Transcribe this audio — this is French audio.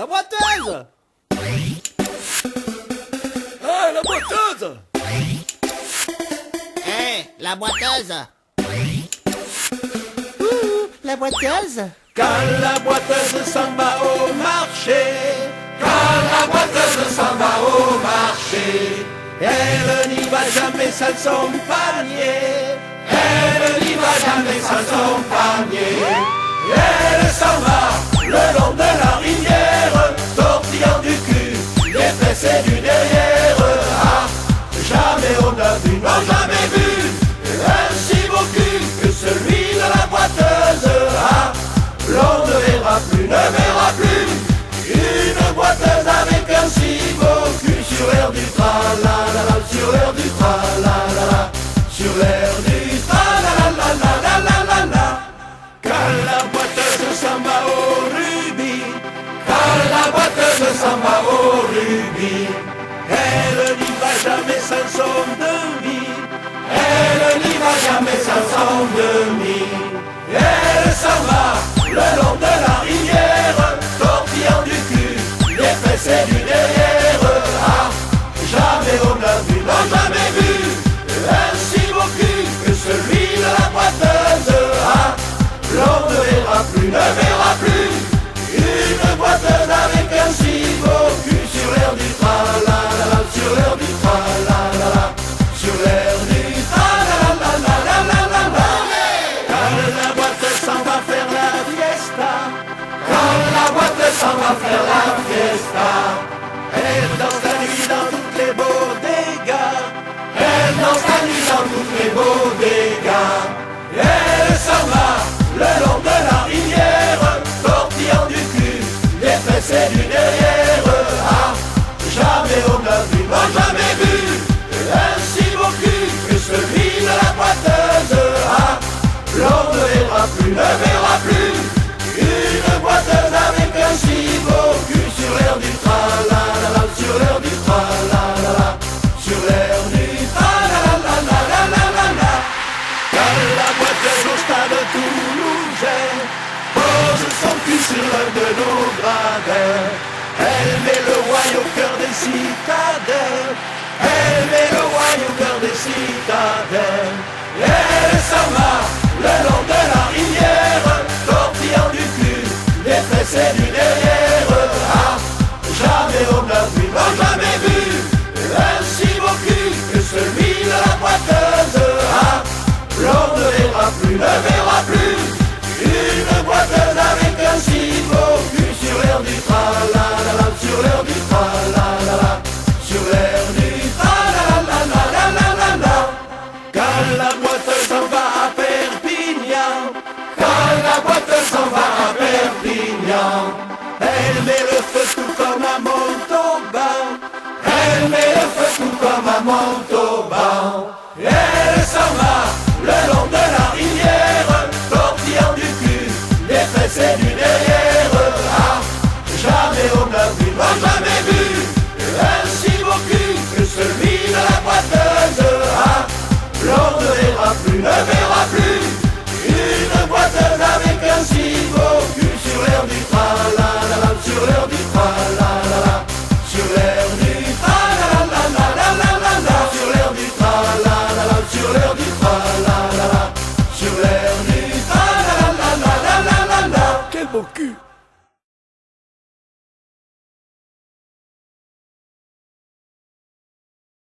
La boiteuse! Ah, la boiteuse! Hé, la boiteuse! La boiteuse! Quand la boiteuse s'en va au marché, quand la boiteuse s'en va au marché, elle n'y va jamais sans son panier, elle n'y va jamais sans son panier. Elle s'en va le long de la rivière, tortillant du cul, des fesses et du derrière. Ah, jamais on a vu, non jamais vu, un si beau cul que celui de la boiteuse. Ah, l'on ne verra plus une boiteuse avec un si beau cul sur l'air du tra-la-la-la, sur l'air du tra-la-la-la, sur l'air du tra-la-la-la-la-la-la-la. Quand la boiteuse s'en va au rubis, quand la boiteuse s'en va au rubis, elle n'y va jamais sans son demi, elle n'y va jamais sans son demi. Elle s'en va le long de la rivière, tortillant du cul, des fesses et du derrière. Ah, jamais on a vu, non jamais vu, un si beau cul que celui de la boiteuse. Ah, l'on ne verra plus une boiteuse avec un si beau cul sur l'air du tra-la-la-la, sur l'air du tra-la-la-la, sur l'air du tra-la-la-la-la-la-la-la. Quand la boiteuse s'en va faire la fiesta, quand la boiteuse s'en va faire la fiesta, elle danse la nuit dans toutes les bodegas, elle danse la nuit dans toutes les bodegas. Elle s'en va le long de la rivière, tortillant du cul, des fesses et du derrière. Ah, jamais on a vu, non jamais vu, un si beau cul que celui de la boiteuse. Ah, l'on ne verra plus une boiteuse avec un si beau cul sur l'air du tra-la-la-la, sur l'air du tra-la-la-la, sur l'air du tra-la-la-la-la-la-la-la. Quand la boiteuse au stade toulousain pose son cul sur l'un de nos gradins, elle met le roi au cœur des citadins, elle met le roi au cœur des citadins. Elle s'en va le long de la rivière, tortillant du cul, des fesses et du derrière. Ah, jamais on a vu, non jamais vu, un si beau cul que celui de la boiteuse. Ah, l'on ne verra plus une boiteuse avec un si beau cul sur l'air du tra-la-la-la, sur l'air du tra-la-la-la, sur l'air du tra-la-la-la-la-la-la-la. Quand la boiteuse s'en va à Perpignan, quand la boiteuse s'en va à Perpignan, elle met le feu tout comme à Montauban, elle met le feu tout comme à Montauban. Elle s'en va le long de la rivière, tortillant du cul, des fesses et du derrière. Ah, jamais on a vu, non jamais vu, un si beau cul que celui de la boiteuse. Ah, l'on ne verra plus une boiteuse avec un si beau cul sur l'air du tra-la-la-la, sur l'air du tra-la-la-la, sur l'air du tra-la-la-la-la-la-la-la, sur l'air du tra-la-la-la, sur l'air du tra-la-la-la, sur l'air du tra-la-la-la-la-la-la-la. Quel beau cul!